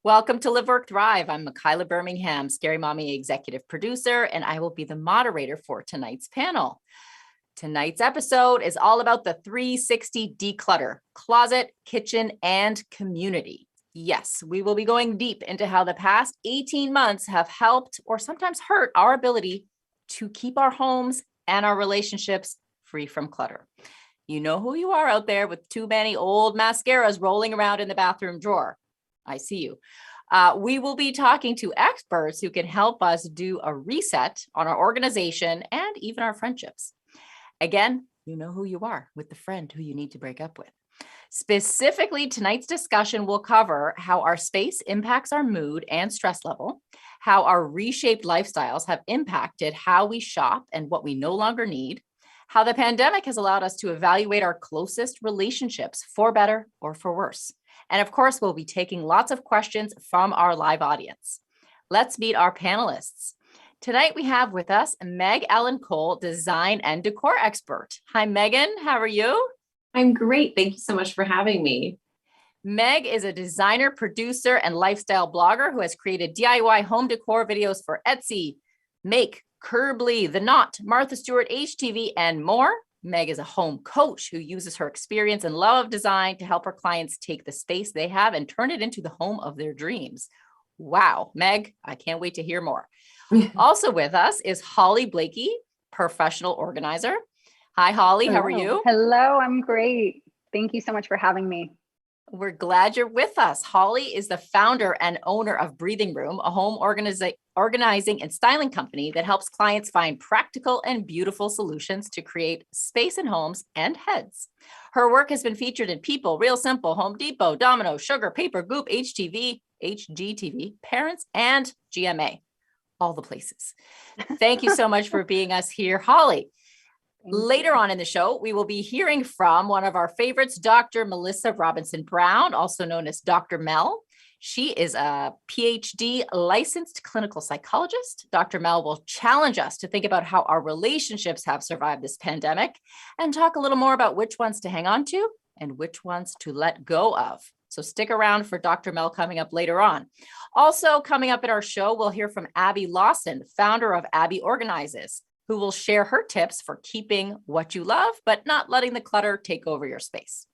Welcome to Live.Work.Thrive. I'm Michaela Birmingham, Scary Mommy executive producer, and I will be the moderator for tonight's panel. Tonight's episode is all about the 360 declutter, closet, kitchen, and community. Yes, we will be going deep into how the past 18 months have helped or sometimes hurt our ability to keep our homes and our relationships free from clutter. You know who you are out there with too many old mascaras rolling around in the bathroom drawer. I see you. We will be talking to experts who can help us do a reset on our organization and even our friendships. Again, you know who you are with the friend who you need to break up with. Specifically, tonight's discussion will cover how our space impacts our mood and stress level, how our reshaped lifestyles have impacted how we shop and what we no longer need, how the pandemic has allowed us to evaluate our closest relationships for better or for worse. And of course, we'll be taking lots of questions from our live audience. Let's meet our panelists. Tonight we have with us Meg Allan Cole, design and decor expert. Hi, Megan. How are you? I'm great. Thank you so much for having me. Meg is a designer, producer, and lifestyle blogger who has created DIY home decor videos for Etsy, Make, Curbly, The Knot, Martha Stewart, HTV, and more. Meg is a home coach who uses her experience and love of design to help her clients take the space they have and turn it into the home of their dreams. Wow, Meg, I can't wait to hear more. Also with us is Holly Blakey, professional organizer. Hi, Holly. Hello. How are you? Hello, I'm great. Thank you so much for having me. We're glad you're with us. Holly is the founder and owner of Breathing Room, a home organizing and styling company that helps clients find practical and beautiful solutions to create space in homes and heads. Her work has been featured in People, Real Simple, Home Depot, Domino, Sugar, Paper, Goop, HTV, HGTV, Parents, and GMA. All the places. Thank you so much for being us here, Holly. Later on in the show, we will be hearing from one of our favorites, Dr. Melissa Robinson Brown, also known as Dr. Mel. She is a PhD licensed clinical psychologist. Dr. Mel will challenge us to think about how our relationships have survived this pandemic and talk a little more about which ones to hang on to and which ones to let go of. So stick around for Dr. Mel coming up later on. Also coming up at our show, we'll hear from Abby Lawson, founder of Abby Organizes, who will share her tips for keeping what you love, but not letting the clutter take over your space.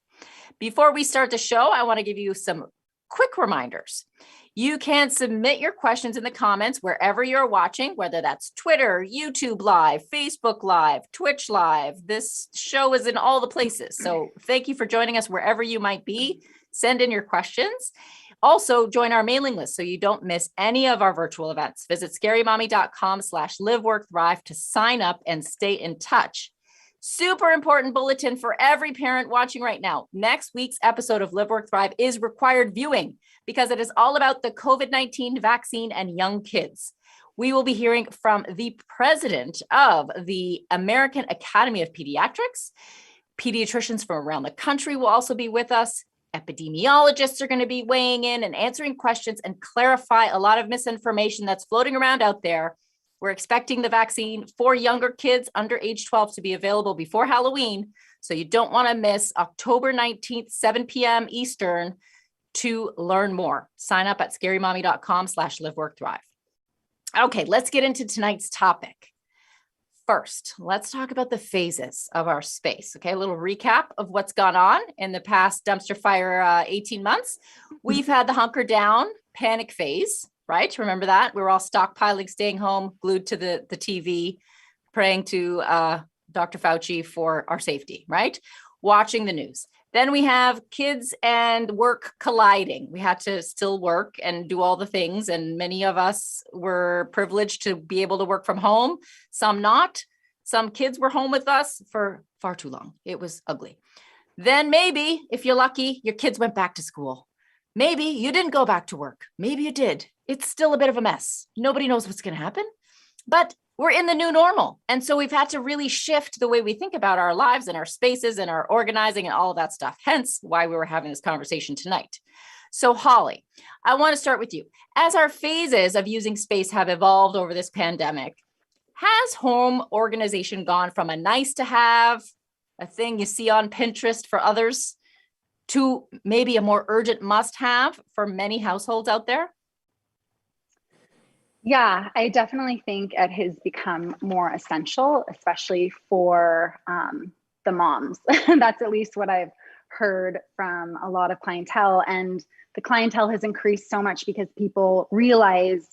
Before we start the show, I want to give you some quick reminders. You can submit your questions in the comments wherever you're watching, whether that's Twitter, YouTube Live, Facebook Live, Twitch Live. This show is in all the places. So thank you for joining us wherever you might be. Send in your questions. Also, join our mailing list so you don't miss any of our virtual events. Visit scarymommy.com/live-work-thrive to sign up and stay in touch. Super important bulletin for every parent watching right now. Next week's episode of Live.Work.Thrive is required viewing because it is all about the COVID-19 vaccine and young kids. We will be hearing from the president of the American Academy of Pediatrics. Pediatricians from around the country will also be with us. Epidemiologists are going to be weighing in and answering questions and clarify a lot of misinformation that's floating around out there. We're expecting the vaccine for younger kids under age 12 to be available before Halloween. So you don't want to miss October 19th, 7 p.m. Eastern to learn more. Sign up at scarymommy.com/live-work-thrive. Okay, let's get into tonight's topic. First, let's talk about the phases of our space. Okay, a little recap of what's gone on in the past dumpster fire 18 months. We've had the hunker down panic phase, right? Remember that? We were all stockpiling, staying home, glued to the TV, praying to Dr. Fauci for our safety, right? Watching the news. Then we have kids and work colliding. We had to still work and do all the things. And many of us were privileged to be able to work from home, some not. Some kids were home with us for far too long. It was ugly. Then maybe, if you're lucky, your kids went back to school. Maybe you didn't go back to work. Maybe you did. It's still a bit of a mess. Nobody knows what's going to happen. But we're in the new normal. And so we've had to really shift the way we think about our lives and our spaces and our organizing and all of that stuff. Hence why we were having this conversation tonight. So Holly, I want to start with you. As our phases of using space have evolved over this pandemic, has home organization gone from a nice to have, a thing you see on Pinterest for others, to maybe a more urgent must-have for many households out there? Yeah, I definitely think it has become more essential, especially for the moms. That's at least what I've heard from a lot of clientele. And the clientele has increased so much because people realize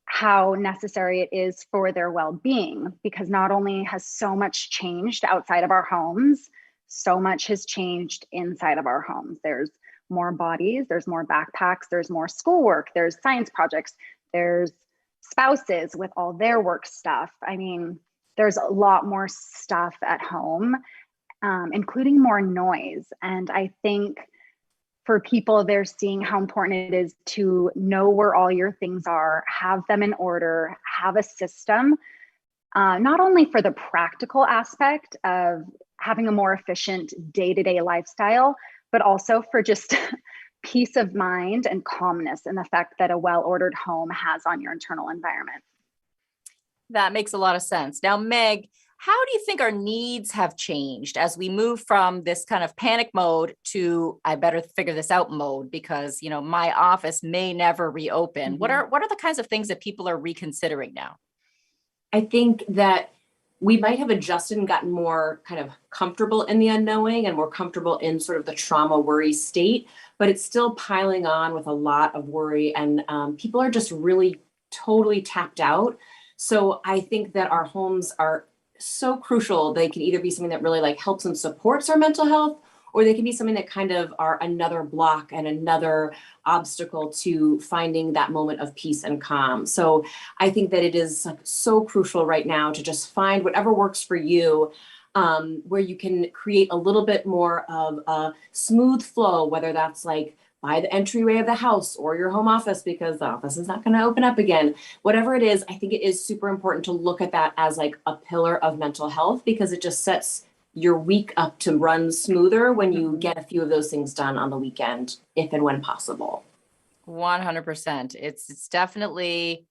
how necessary it is for their well-being, because not only has so much changed outside of our homes, so much has changed inside of our homes. There's more bodies, there's more backpacks, there's more schoolwork, there's science projects, there's spouses with all their work stuff. I mean, there's a lot more stuff at home, including more noise. And I think for people, they're seeing how important it is to know where all your things are, have them in order, have a system, not only for the practical aspect of having a more efficient day-to-day lifestyle, but also for just peace of mind and calmness and the effect that a well-ordered home has on your internal environment. That makes a lot of sense. Now, Meg, how do you think our needs have changed as we move from this kind of panic mode to I better figure this out mode because, you know, my office may never reopen? Mm-hmm. What are the kinds of things that people are reconsidering now? I think that we might have adjusted and gotten more kind of comfortable in the unknowing and more comfortable in sort of the trauma worry state, but it's still piling on with a lot of worry, and people are just really totally tapped out. So I think that our homes are so crucial. They can either be something that really like helps and supports our mental health, or they can be something that kind of are another block and another obstacle to finding that moment of peace and calm. So I think that it is so crucial right now to just find whatever works for you, where you can create a little bit more of a smooth flow, whether that's like by the entryway of the house or your home office because the office is not going to open up again. Whatever it is, I think it is super important to look at that as like a pillar of mental health, because it just sets your week up to run smoother when you get a few of those things done on the weekend, if and when possible. 100%. It's definitely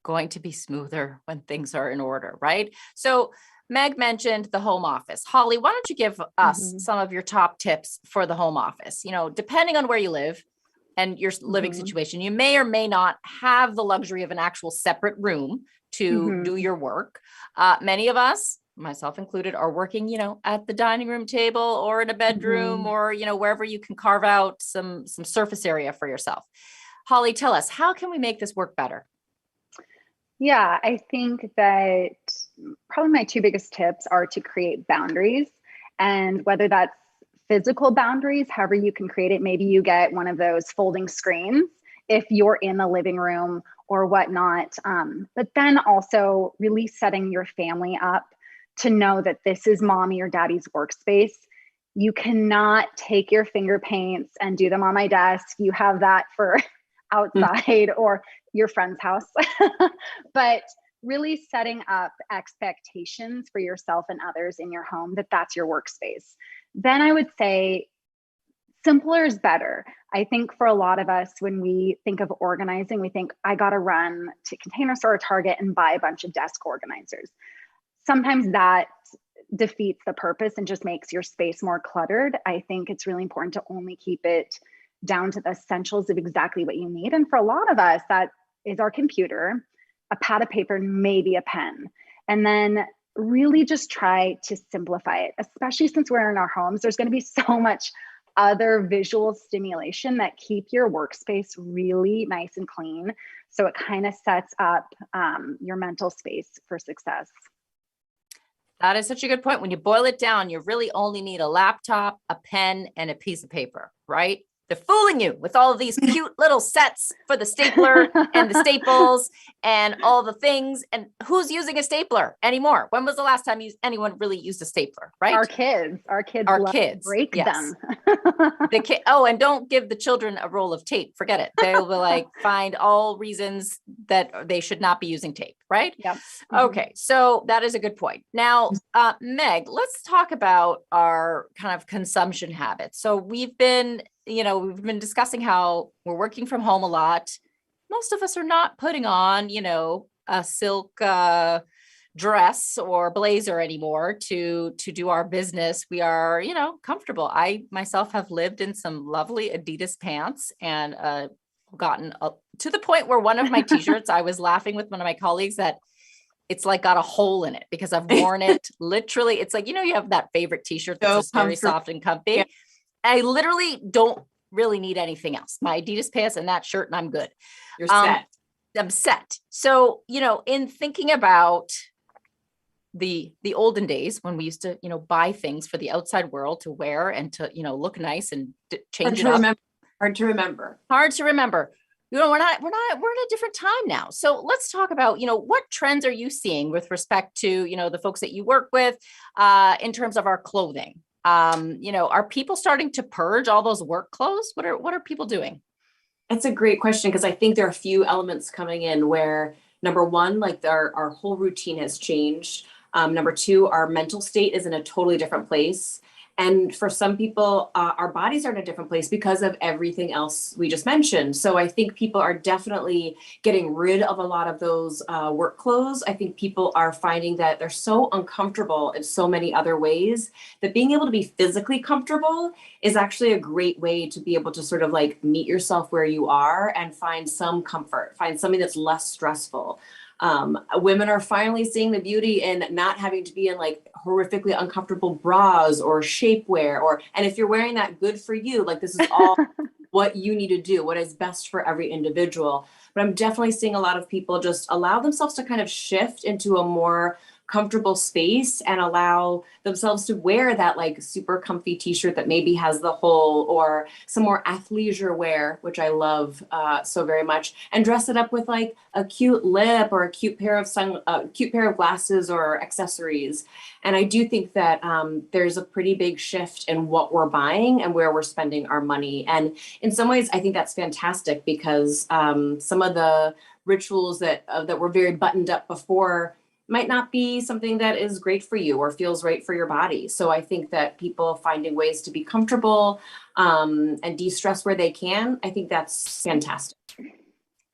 going to be smoother when things are in order, right? So Meg mentioned the home office. Holly, why don't you give us some of your top tips for the home office? You know, depending on where you live and your living situation, you may or may not have the luxury of an actual separate room to do your work. Many of us, myself included, are working, you know, at the dining room table or in a bedroom or, you know, wherever you can carve out some surface area for yourself. Holly, tell us, how can we make this work better? Yeah, I think that probably my two biggest tips are to create boundaries, and whether that's physical boundaries, however you can create it. Maybe you get one of those folding screens if you're in the living room or whatnot. But then also really setting your family up to know that this is mommy or daddy's workspace. You cannot take your finger paints and do them on my desk. You have that for outside or your friend's house. But really setting up expectations for yourself and others in your home that that's your workspace. Then I would say simpler is better. I think for a lot of us, when we think of organizing, we think I got to run to Container Store or Target and buy a bunch of desk organizers. Sometimes that defeats the purpose and just makes your space more cluttered. I think it's really important to only keep it down to the essentials of exactly what you need. And for a lot of us, that is our computer, a pad of paper, maybe a pen. And then really just try to simplify it, especially since we're in our homes. There's going to be so much other visual stimulation that keep your workspace really nice and clean. So it kind of sets up your mental space for success. That is such a good point. When you boil it down, you really only need a laptop, a pen, and a piece of paper, right? They're fooling you with all of these cute little sets for the stapler and the staples and all the things. And who's using a stapler anymore? When was the last time anyone really used a stapler, right? Our kids break them. Oh, and don't give the children a roll of tape. Forget it. They will like find all reasons that they should not be using tape, right? Yep. Okay. So that is a good point. Now, Meg, let's talk about our kind of consumption habits. So we've been discussing how we're working from home a lot. Most of us are not putting on, a silk dress or blazer anymore to do our business. We are, comfortable. I myself have lived in some lovely Adidas pants and gotten to the point where one of my t-shirts, I was laughing with one of my colleagues that it's like got a hole in it because I've worn it literally. It's like, you have that favorite t-shirt that's just very soft and comfy. Yeah. I literally don't really need anything else. My Adidas pants and that shirt, and I'm good. You're set. I'm set. So, in thinking about the olden days when we used to, buy things for the outside world to wear and to, look nice and change it up. Hard to remember. We're in a different time now. So let's talk about, what trends are you seeing with respect to, the folks that you work with in terms of our clothing? Are people starting to purge all those work clothes? What are people doing? That's a great question, because I think there are a few elements coming in where, number one, like our whole routine has changed. Number two, our mental state is in a totally different place. And for some people, our bodies are in a different place because of everything else we just mentioned. So I think people are definitely getting rid of a lot of those work clothes. I think people are finding that they're so uncomfortable in so many other ways that being able to be physically comfortable is actually a great way to be able to sort of like meet yourself where you are and find some comfort, find something that's less stressful. Women are finally seeing the beauty in not having to be in like horrifically uncomfortable bras or shapewear, and if you're wearing that, good for you. Like, this is all what you need to do, what is best for every individual. But I'm definitely seeing a lot of people just allow themselves to kind of shift into a more comfortable space and allow themselves to wear that like super comfy t-shirt that maybe has the hole, or some more athleisure wear, which I love so very much, and dress it up with like a cute lip or a cute pair of glasses or accessories. And I do think that there's a pretty big shift in what we're buying and where we're spending our money. And in some ways, I think that's fantastic, because some of the rituals that were very buttoned up before might not be something that is great for you or feels right for your body. So I think that people finding ways to be comfortable and de-stress where they can, I think that's fantastic.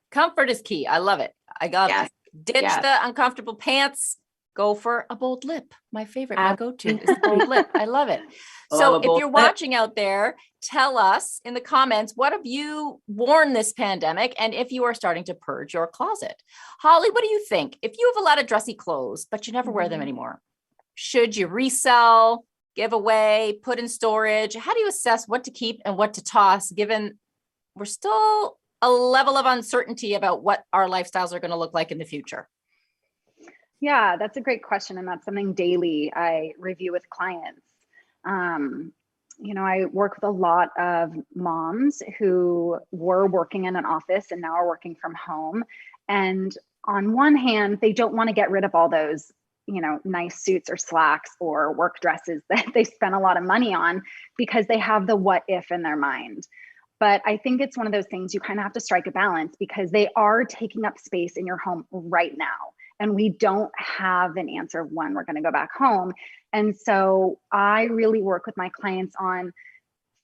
Comfort is key. I love it. I got it. Ditch the uncomfortable pants. Go for a bold lip. My favorite, my go-to is the bold lip. I love it. So if you're watching out there, tell us in the comments, what have you worn this pandemic? And if you are starting to purge your closet. Holly, what do you think? If you have a lot of dressy clothes, but you never wear them anymore, should you resell, give away, put in storage? How do you assess what to keep and what to toss, given we're still a level of uncertainty about what our lifestyles are going to look like in the future? Yeah, that's a great question. And that's something daily I review with clients. I work with a lot of moms who were working in an office and now are working from home. And on one hand, they don't want to get rid of all those, nice suits or slacks or work dresses that they spent a lot of money on, because they have the what if in their mind. But I think it's one of those things you kind of have to strike a balance, because they are taking up space in your home right now. And we don't have an answer of when we're going to go back home. And so I really work with my clients on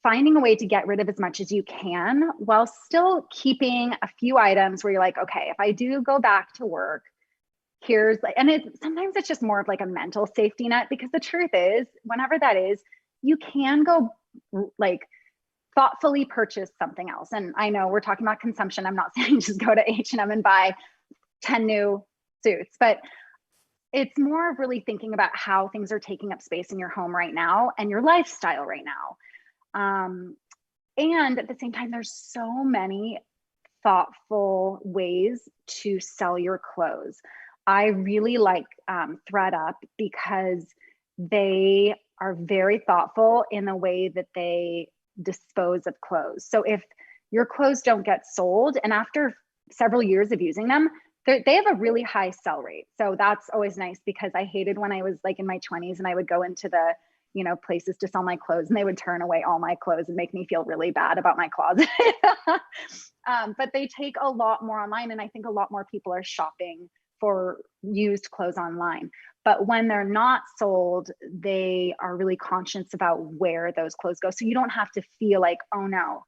finding a way to get rid of as much as you can while still keeping a few items where you're like, okay, if I do go back to work, here's like, and sometimes it's just more of like a mental safety net, because the truth is, whenever that is, you can go like thoughtfully purchase something else. And I know we're talking about consumption. I'm not saying just go to H&M and buy 10 new suits, but it's more of really thinking about how things are taking up space in your home right now and your lifestyle right now. And at the same time, there's so many thoughtful ways to sell your clothes. I really like ThredUp, because they are very thoughtful in the way that they dispose of clothes. So if your clothes don't get sold, and after several years of using them, they have a really high sell rate. So that's always nice, because I hated when I was like in my 20s and I would go into the, places to sell my clothes, and they would turn away all my clothes and make me feel really bad about my closet. But they take a lot more online. And I think a lot more people are shopping for used clothes online. But when they're not sold, they are really conscious about where those clothes go. So you don't have to feel like, oh no,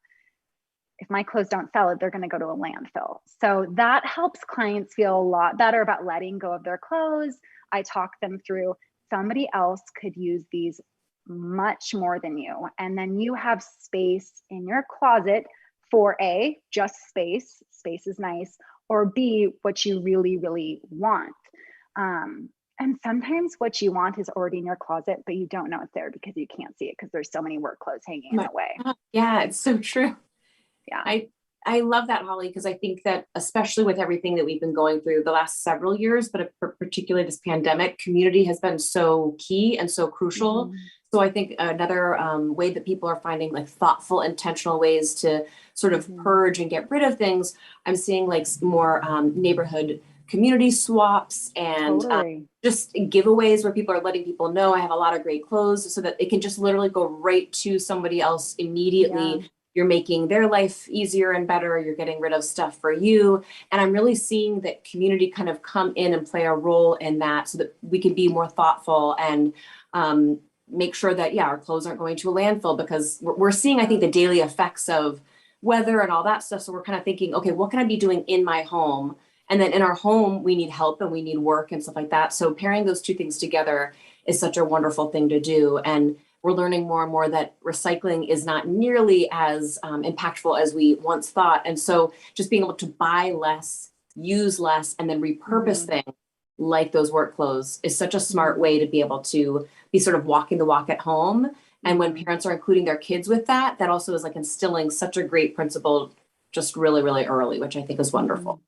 if my clothes don't sell it, they're going to go to a landfill. So that helps clients feel a lot better about letting go of their clothes. I talk them through somebody else could use these much more than you. And then you have space in your closet for A, just space. Space is nice. Or B, what you really, really want. And sometimes what you want is already in your closet, but you don't know it's there because you can't see it because there's so many work clothes hanging in the way. Yeah, it's so true. Yeah. I love that, Holly, because I think that especially with everything that we've been going through the last several years, but particularly this pandemic, community has been so key and so crucial. So I think another way that people are finding like thoughtful, intentional ways to sort of purge and get rid of things, I'm seeing like more neighborhood community swaps and just giveaways where people are letting people know I have a lot of great clothes so that it can just literally go right to somebody else immediately. Yeah. You're making their life easier and better. You're getting rid of stuff for you. And I'm really seeing that community kind of come in and play a role in that so that we can be more thoughtful and make sure that, yeah, our clothes aren't going to a landfill, because we're seeing, I think, the daily effects of weather and all that stuff. So we're kind of thinking, okay, what can I be doing in my home? And then in our home, we need help and we need work and stuff like that. So pairing those two things together is such a wonderful thing to do. And we're learning more and more that recycling is not nearly as impactful as we once thought. And so just being able to buy less, use less, and then repurpose things like those work clothes is such a smart way to be able to be sort of walking the walk at home. And when parents are including their kids with that, that also is like instilling such a great principle just really, really early, which I think is wonderful.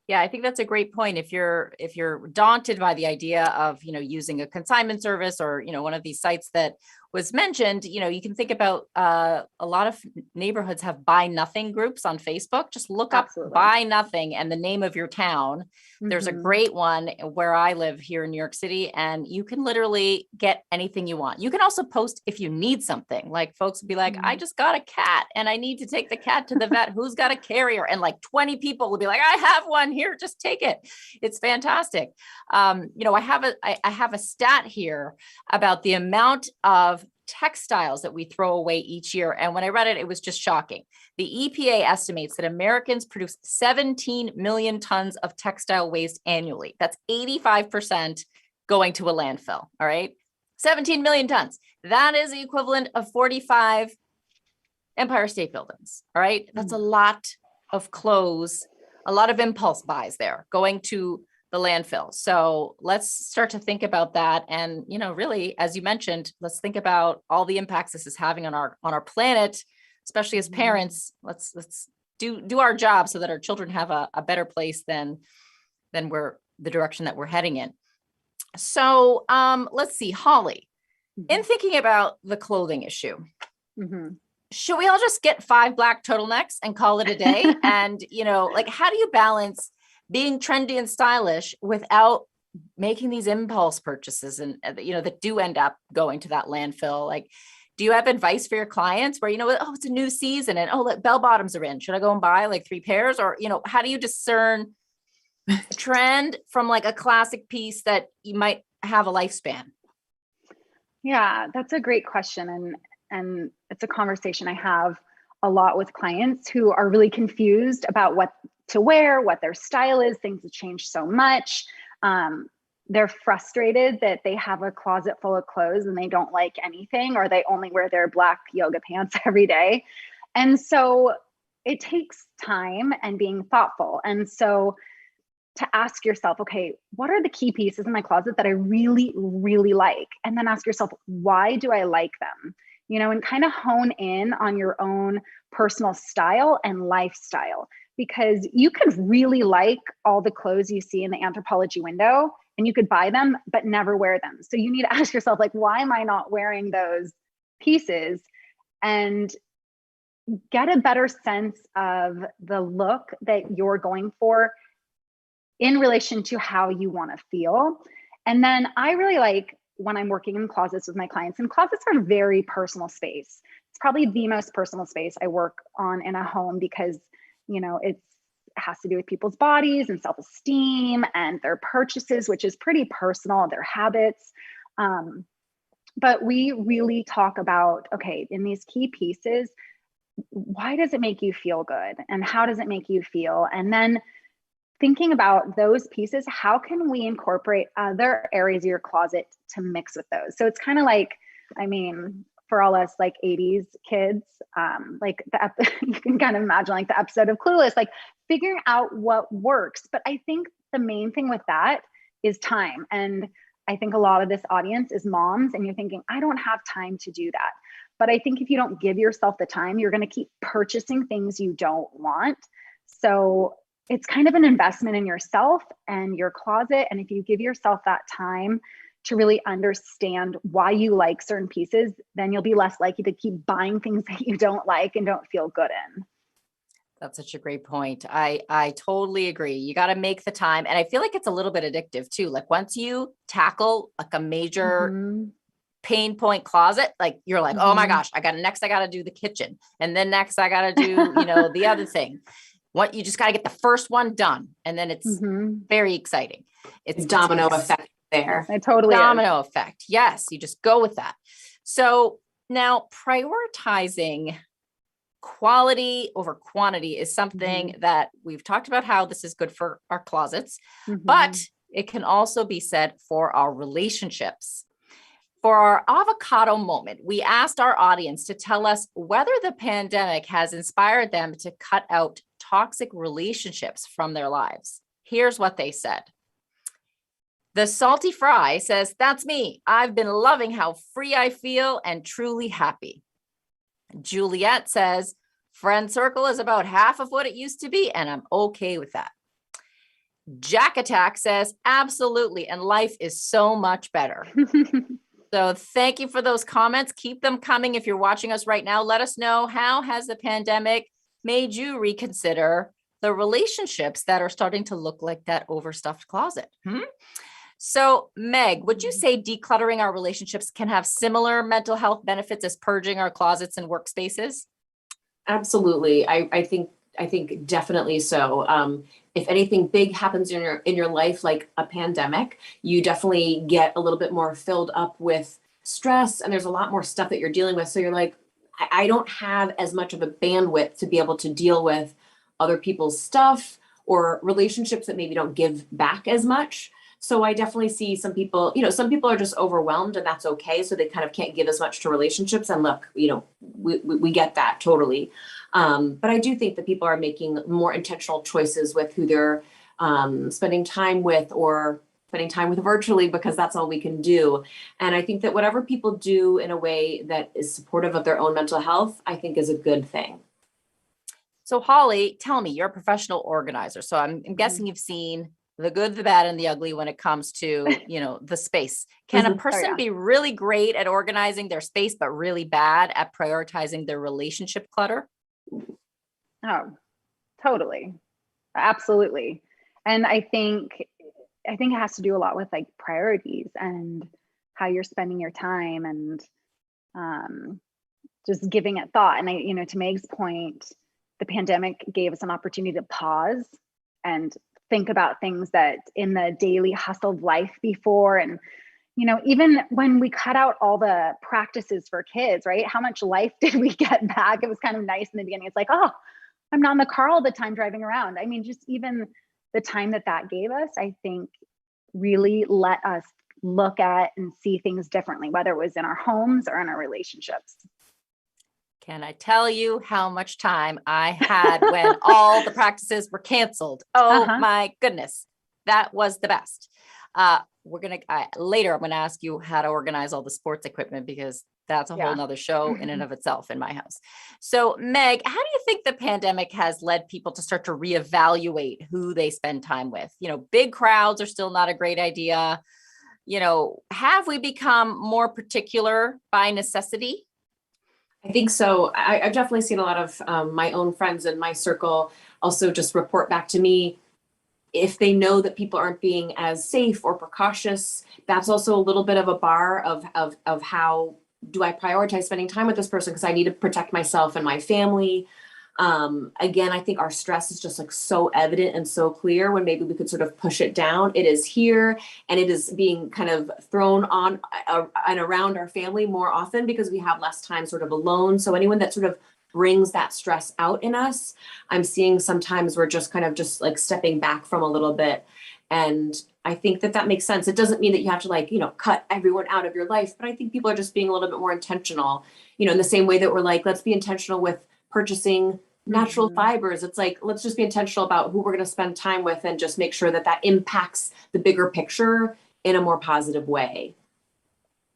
Yeah, I think that's a great point. If you're daunted by the idea of, using a consignment service or, one of these sites that was mentioned, you can think about a lot of neighborhoods have buy nothing groups on Facebook. Just look up buy nothing and the name of your town. There's a great one where I live here in New York City, and you can literally get anything you want. You can also post if you need something. Like folks would be like, I just got a cat and I need to take the cat to the vet. Who's got a carrier? And like 20 people will be like, I have one here, just take it. It's fantastic. I have a stat here about the amount of textiles that we throw away each year. And when I read it, it was just shocking. The EPA estimates that Americans produce 17 million tons of textile waste annually. That's 85% going to a landfill. All right. 17 million tons. That is the equivalent of 45 Empire State Buildings. All right. That's a lot of clothes, a lot of impulse buys there going to the landfill. So let's start to think about that. And, really, as you mentioned, let's think about all the impacts this is having on our planet, especially as parents. Let's do our job so that our children have a better place than we're the direction that we're heading in. So let's see, Holly, in thinking about the clothing issue, should we all just get 5 black turtlenecks and call it a day? And, how do you balance being trendy and stylish without making these impulse purchases and, that do end up going to that landfill? Like, do you have advice for your clients where, it's a new season and, look, bell bottoms are in. Should I go and buy like 3 pairs? Or, how do you discern a trend from like a classic piece that you might have a lifespan? Yeah, that's a great question. And it's a conversation I have a lot with clients who are really confused about what to wear, what their style is. Things have changed so much. They're frustrated that they have a closet full of clothes and they don't like anything, or they only wear their black yoga pants every day. And so it takes time and being thoughtful. And so to ask yourself, okay, what are the key pieces in my closet that I really, really like? And then ask yourself, why do I like them? And kind of hone in on your own personal style and lifestyle, because you could really like all the clothes you see in the Anthropologie window and you could buy them, but never wear them. So you need to ask yourself, like, why am I not wearing those pieces? And get a better sense of the look that you're going for in relation to how you want to feel. And then I really like when I'm working in closets with my clients, and closets are very personal space. It's probably the most personal space I work on in a home because, it has to do with people's bodies and self-esteem and their purchases, which is pretty personal, their habits. But we really talk about, okay, in these key pieces, why does it make you feel good? And how does it make you feel? And then thinking about those pieces, how can we incorporate other areas of your closet to mix with those? So it's kind of like, I mean, for all us like 80s kids, like you can kind of imagine like the episode of Clueless, like figuring out what works. But I think the main thing with that is time. And I think a lot of this audience is moms, and you're thinking, I don't have time to do that. But I think if you don't give yourself the time, you're going to keep purchasing things you don't want. So it's kind of an investment in yourself and your closet. And if you give yourself that time to really understand why you like certain pieces, then you'll be less likely to keep buying things that you don't like and don't feel good in. That's such a great point. I totally agree. You got to make the time. And I feel like it's a little bit addictive too. Like once you tackle like a major pain point closet, like you're like, oh my gosh, I got to do the kitchen. And then next I got to do, the other thing. What you just got to get the first one done. And then it's very exciting. It's domino effect there. It totally domino effect. Yes. You just go with that. So now prioritizing quality over quantity is something that we've talked about, how this is good for our closets, but it can also be said for our relationships. For our avocado moment, we asked our audience to tell us whether the pandemic has inspired them to cut out toxic relationships from their lives. Here's what they said. The Salty Fry says, that's me. I've been loving how free I feel and truly happy. Juliet says, friend circle is about half of what it used to be, and I'm okay with that. Jack Attack says, absolutely, and life is so much better. So thank you for those comments. Keep them coming. If you're watching us right now, let us know, how has the pandemic made you reconsider the relationships that are starting to look like that overstuffed closet? So Meg, would you say decluttering our relationships can have similar mental health benefits as purging our closets and workspaces? Absolutely. I think definitely so. If anything big happens in your life, like a pandemic, you definitely get a little bit more filled up with stress, and there's a lot more stuff that you're dealing with. So you're like, I don't have as much of a bandwidth to be able to deal with other people's stuff or relationships that maybe don't give back as much. So I definitely see some people are just overwhelmed, and that's okay. So they kind of can't give as much to relationships. And look, we get that totally. But I do think that people are making more intentional choices with who they're spending time with, or spending time with virtually, because that's all we can do. And I think that whatever people do in a way that is supportive of their own mental health, I think is a good thing. So Holly, tell me, you're a professional organizer. So I'm guessing you've seen the good, the bad, and the ugly when it comes to, the space. Can a person be really great at organizing their space, but really bad at prioritizing their relationship clutter? Oh, totally. Absolutely. And I think it has to do a lot with like priorities and how you're spending your time, and just giving it thought. And to Meg's point, the pandemic gave us an opportunity to pause and think about things that in the daily hustle of life before. And, even when we cut out all the practices for kids, right? How much life did we get back? It was kind of nice in the beginning. It's like, oh, I'm not in the car all the time driving around. I mean, just even the time that gave us, I think really let us look at and see things differently, whether it was in our homes or in our relationships. Can I tell you how much time I had when all the practices were canceled? Oh my goodness. That was the best. Later, I'm going to ask you how to organize all the sports equipment, because that's a whole nother show in and of itself in my house. So Meg, how do you think the pandemic has led people to start to reevaluate who they spend time with? Big crowds are still not a great idea. Have we become more particular by necessity? I think so. I've definitely seen a lot of my own friends in my circle also just report back to me if they know that people aren't being as safe or precautious. That's also a little bit of a bar of how do I prioritize spending time with this person, because I need to protect myself and my family. Again, I think our stress is just like so evident and so clear when maybe we could sort of push it down. It is here, and it is being kind of thrown on and around our family more often because we have less time sort of alone. So anyone that sort of brings that stress out in us. I'm seeing sometimes we're just kind of just like stepping back from a little bit. And I think that that makes sense. It doesn't mean that you have to like, cut everyone out of your life, but I think people are just being a little bit more intentional, in the same way that we're like, let's be intentional with purchasing natural fibers. It's like, let's just be intentional about who we're going to spend time with and just make sure that that impacts the bigger picture in a more positive way.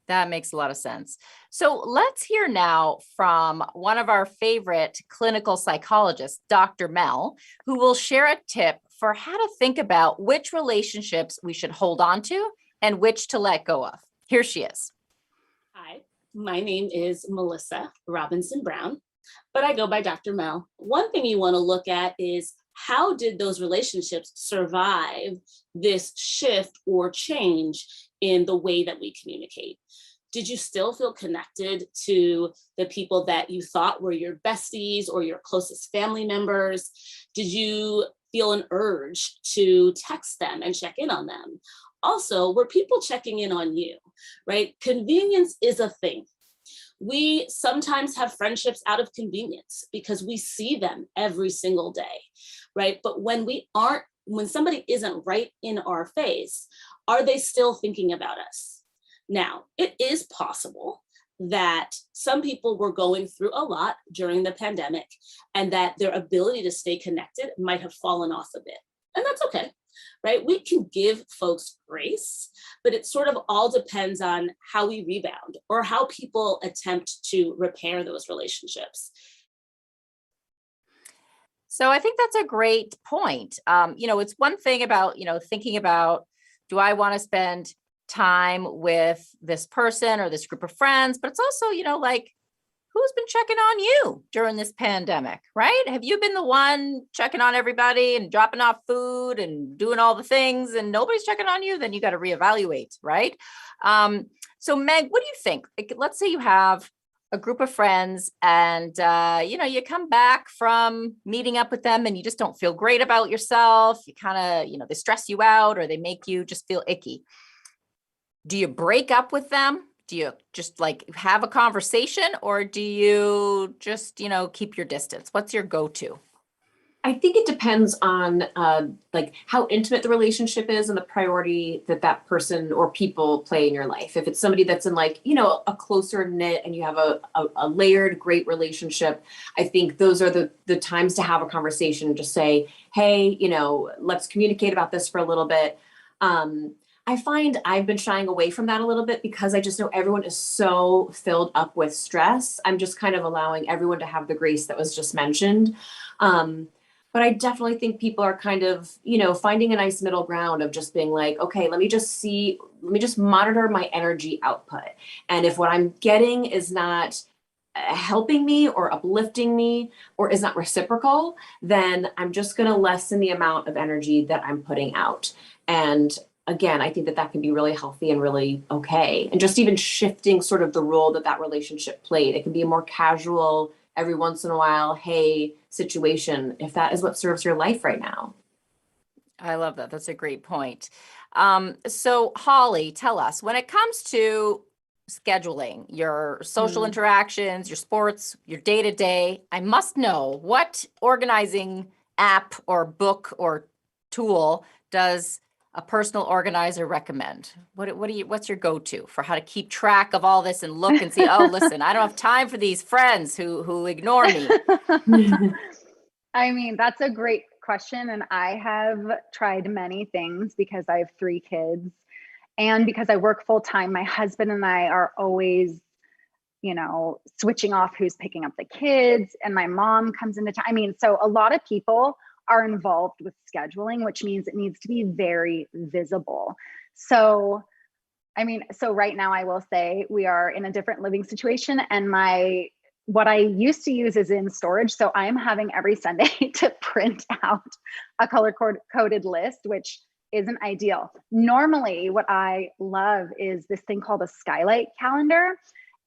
That makes a lot of sense. So let's hear now from one of our favorite clinical psychologists, Dr. Mel, who will share a tip for how to think about which relationships we should hold on to and which to let go of. Here she is. Hi, my name is Melissa Robinson Brown, but I go by Dr. Mel. One thing you want to look at is how did those relationships survive this shift or change in the way that we communicate? Did you still feel connected to the people that you thought were your besties or your closest family members? Did you feel an urge to text them and check in on them? Also, were people checking in on you, right? Convenience is a thing. We sometimes have friendships out of convenience because we see them every single day, right? But when somebody isn't right in our face, are they still thinking about us? Now, it is possible that some people were going through a lot during the pandemic and that their ability to stay connected might have fallen off a bit. And that's okay, right? We can give folks grace, but it sort of all depends on how we rebound or how people attempt to repair those relationships. So I think that's a great point. It's one thing about, thinking about, do I want to spend time with this person or this group of friends? But it's also, like, who's been checking on you during this pandemic, right? Have you been the one checking on everybody and dropping off food and doing all the things and nobody's checking on you? Then you got to reevaluate, right? So Meg, what do you think? Like, let's say you have a group of friends and, you come back from meeting up with them and you just don't feel great about yourself. You kind of, they stress you out or they make you just feel icky. Do you break up with them? Do you just like have a conversation or do you just, keep your distance? What's your go-to? I think it depends on like how intimate the relationship is and the priority that that person or people play in your life. If it's somebody that's in like, a closer knit and you have a layered, great relationship, I think those are the times to have a conversation and just say, hey, let's communicate about this for a little bit. I find I've been shying away from that a little bit because I just know everyone is so filled up with stress. I'm just kind of allowing everyone to have the grace that was just mentioned. But I definitely think people are kind of, finding a nice middle ground of just being like, okay, let me just monitor my energy output. And if what I'm getting is not helping me or uplifting me or is not reciprocal, then I'm just going to lessen the amount of energy that I'm putting out. And again, I think that can be really healthy and really okay. And just even shifting sort of the role that relationship played. It can be a more casual, every once in a while, hey, situation, if that is what serves your life right now. I love that. That's a great point. So Holly, tell us, when it comes to scheduling your social interactions, your sports, your day-to-day, I must know, what organizing app or book or tool does a personal organizer recommend? What's your go-to for how to keep track of all this and look and see, oh, listen, I don't have time for these friends who ignore me? I mean, that's a great question. And I have tried many things because I have 3 kids and because I work full time. My husband and I are always, switching off who's picking up the kids, and my mom comes into town. I mean, so a lot of people are involved with scheduling, which means it needs to be very visible. So, right now I will say we are in a different living situation, and what I used to use is in storage. So I'm having every Sunday to print out a color coded list, which isn't ideal. Normally, what I love is this thing called a skylight calendar,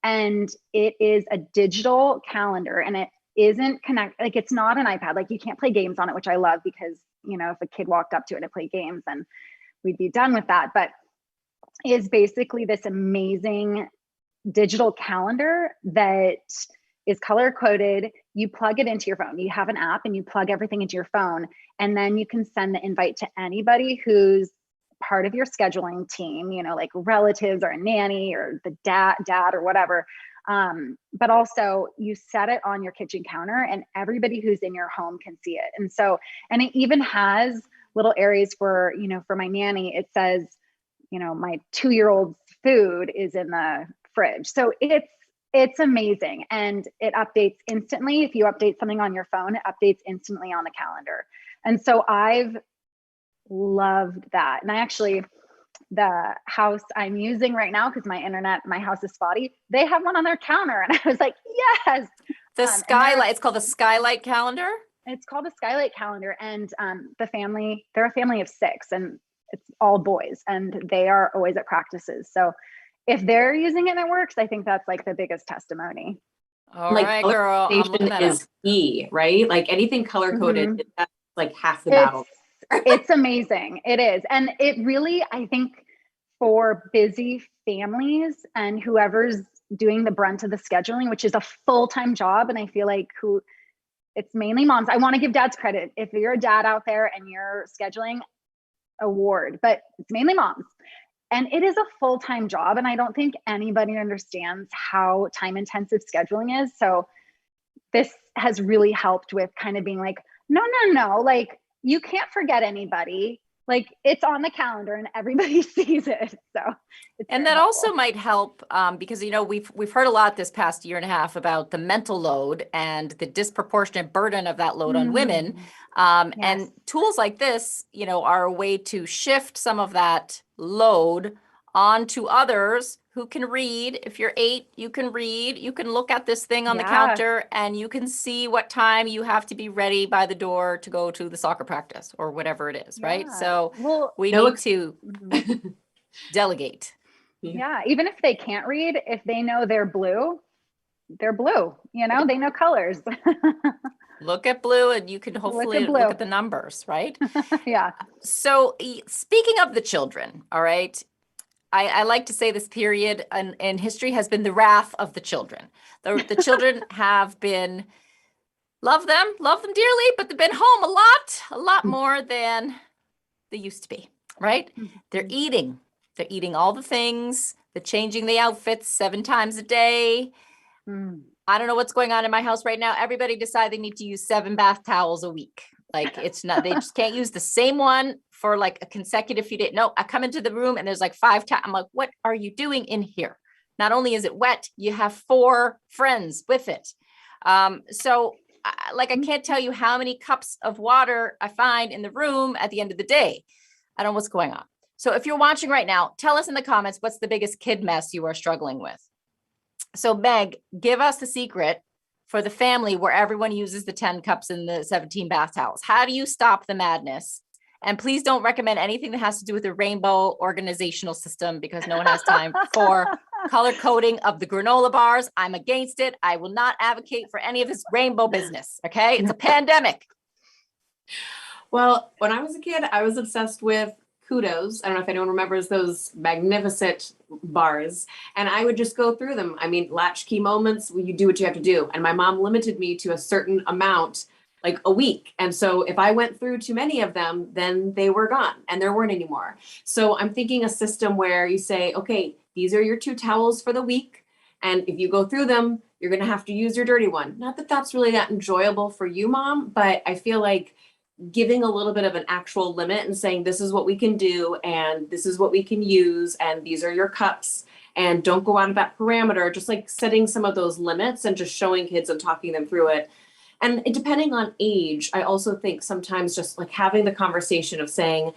and it is a digital calendar, and it isn't like, it's not an iPad. Like, you can't play games on it, which I love because, if a kid walked up to it and played games, then we'd be done with that. But is basically this amazing digital calendar that is color coded. You plug it into your phone. You have an app and you plug everything into your phone. And then you can send the invite to anybody who's part of your scheduling team, you know, like relatives or a nanny or the dad or whatever. But also you set it on your kitchen counter and everybody who's in your home can see it. And so, and it even has little areas for, you know, for my nanny, it says, you know, my 2-year-old's food is in the fridge. So it's amazing. And it updates instantly. If you update something on your phone, it updates instantly on the calendar. And so I've loved that. And I actually, the house I'm using right now, because my house is spotty, they have one on their counter. And I was like, yes. The skylight, it's called the skylight calendar. It's called the skylight calendar. And the family, they're a family of 6 and it's all boys and they are always at practices. So if they're using it and it works, I think that's like the biggest testimony. All right, girl. Is key, right? Like anything color coded, that's like half the battle. It's amazing. It is. And it really, I think for busy families and whoever's doing the brunt of the scheduling, which is a full-time job. And I feel like it's mainly moms. I want to give dads credit. If you're a dad out there and you're scheduling, award, but it's mainly moms. And it is a full-time job. And I don't think anybody understands how time-intensive scheduling is. So this has really helped with kind of being like, no, like you can't forget anybody. Like it's on the calendar and everybody sees it. So and that also might help because, you know, we've heard a lot this past year and a half about the mental load and the disproportionate burden of that load on women. Yes. And tools like this, you know, are a way to shift some of that load onto others who can read. If you're 8, you can read, you can look at this thing on the counter and you can see what time you have to be ready by the door to go to the soccer practice or whatever it is, right? So we need to delegate. Yeah, even if they can't read, if they know they're blue, you know, they know colors. Look at blue and you can hopefully look at the numbers, right? Yeah. So speaking of the children, all right, I like to say this period in history has been the wrath of the children. The children have been, love them dearly, but they've been home a lot more than they used to be, right? They're eating all the things, they're changing the outfits 7 times a day. I don't know what's going on in my house right now. Everybody decide they need to use 7 bath towels a week. Like it's not, they just can't use the same one for like a consecutive few days. No, I come into the room and there's like 5 towels. I'm like, what are you doing in here? Not only is it wet, you have 4 friends with it. So I can't tell you how many cups of water I find in the room at the end of the day. I don't know what's going on. So if you're watching right now, tell us in the comments, what's the biggest kid mess you are struggling with? So Meg, give us the secret for the family where everyone uses the 10 cups and the 17 bath towels. How do you stop the madness? And please don't recommend anything that has to do with the rainbow organizational system because no one has time for color coding of the granola bars. I'm against it. I will not advocate for any of this rainbow business. Okay. It's a pandemic. Well, when I was a kid, I was obsessed with Kudos. I don't know if anyone remembers those magnificent bars. And I would just go through them. I mean, latchkey moments, you do what you have to do. And my mom limited me to a certain amount, like a week. And so if I went through too many of them, then they were gone and there weren't anymore. So I'm thinking a system where you say, okay, these are your 2 towels for the week. And if you go through them, you're going to have to use your dirty one. Not that that's really that enjoyable for you, Mom, but I feel like giving a little bit of an actual limit and saying, this is what we can do, and this is what we can use, and these are your cups, and don't go out of that parameter, just like setting some of those limits and just showing kids and talking them through it. And depending on age, I also think sometimes just like having the conversation of saying,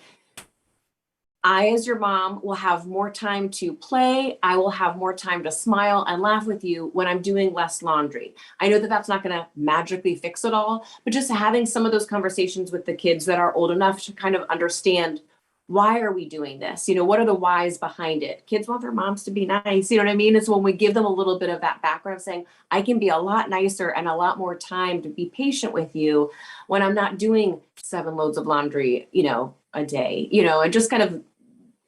I, as your mom, will have more time to play. I will have more time to smile and laugh with you when I'm doing less laundry. I know that that's not going to magically fix it all, but just having some of those conversations with the kids that are old enough to kind of understand, why are we doing this? You know, what are the whys behind it? Kids want their moms to be nice. You know what I mean? It's when we give them a little bit of that background saying, I can be a lot nicer and a lot more time to be patient with you when I'm not doing 7 loads of laundry, you know, a day, you know, and just kind of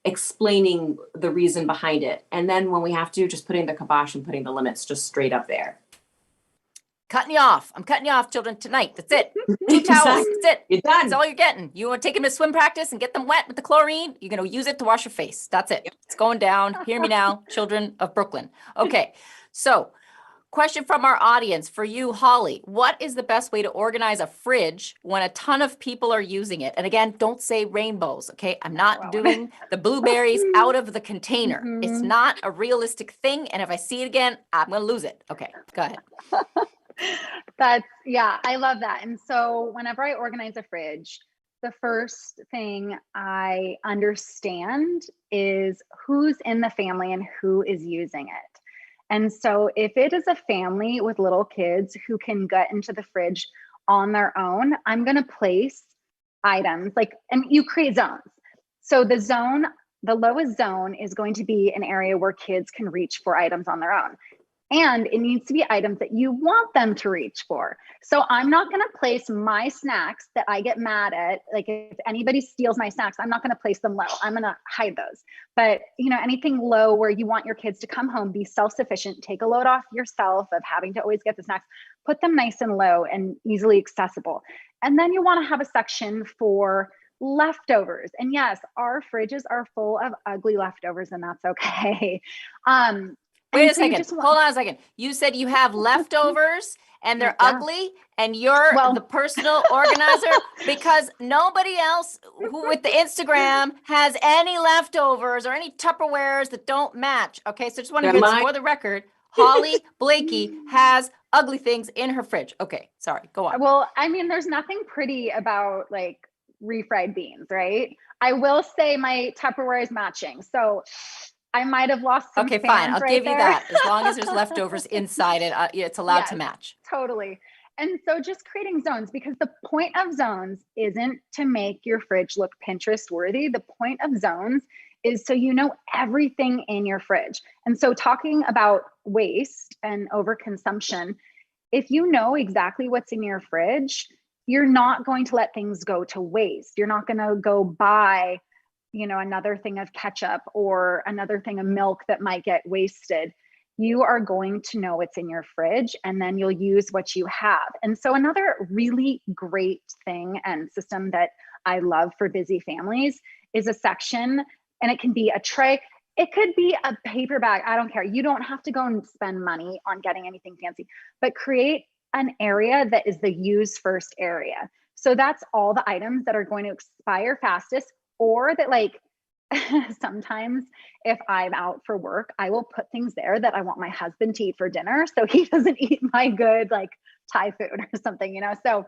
explaining the reason behind it. And then when we have to, just putting the kibosh and putting the limits just straight up there. cutting you off. I'm cutting you off, children, tonight. That's it. 2 towels. That's it. You're done. That's all you're getting. You want to take them to swim practice and get them wet with the chlorine? You're going to use it to wash your face. That's it. It's going down. Hear me now, children of Brooklyn. Okay. So question from our audience for you, Holly. What is the best way to organize a fridge when a ton of people are using it? And again, don't say rainbows, okay? I'm not doing the blueberries out of the container. It's not a realistic thing. And if I see it again, I'm going to lose it. Okay, go ahead. I love that. And so whenever I organize a fridge, the first thing I understand is who's in the family and who is using it. And so if it is a family with little kids who can get into the fridge on their own, I'm going to place items and you create zones. So the lowest zone is going to be an area where kids can reach for items on their own. And it needs to be items that you want them to reach for. So I'm not going to place my snacks that I get mad at. Like if anybody steals my snacks, I'm not going to place them low. I'm going to hide those. But anything low where you want your kids to come home, be self-sufficient, take a load off yourself of having to always get the snacks, put them nice and low and easily accessible. And then you want to have a section for leftovers. And yes, our fridges are full of ugly leftovers, and that's okay. Wait a second. Hold on a second. You said you have leftovers and they're ugly and you're the personal organizer because nobody else who with the Instagram has any leftovers or any Tupperwares that don't match. Okay. So just want to hear this for the record. Holly Blakey has ugly things in her fridge. Okay. Sorry. Go on. Well, I mean, there's nothing pretty about refried beans, right? I will say my Tupperware is matching. So I might have lost some Okay, fine. I'll give you there. that. As long as there's leftovers inside it, it's allowed to match. Totally. And so just creating zones, because the point of zones isn't to make your fridge look Pinterest worthy. The point of zones is so you know everything in your fridge. And so talking about waste and overconsumption, if you know exactly what's in your fridge, you're not going to let things go to waste. You're not going to go buy another thing of ketchup or another thing of milk that might get wasted. You are going to know what's in your fridge and then you'll use what you have. And so another really great thing and system that I love for busy families is a section, and it can be a tray. It could be a paper bag. I don't care. You don't have to go and spend money on getting anything fancy, but create an area that is the use first area. So that's all the items that are going to expire fastest, or that sometimes if I'm out for work, I will put things there that I want my husband to eat for dinner. So he doesn't eat my good Thai food or something, So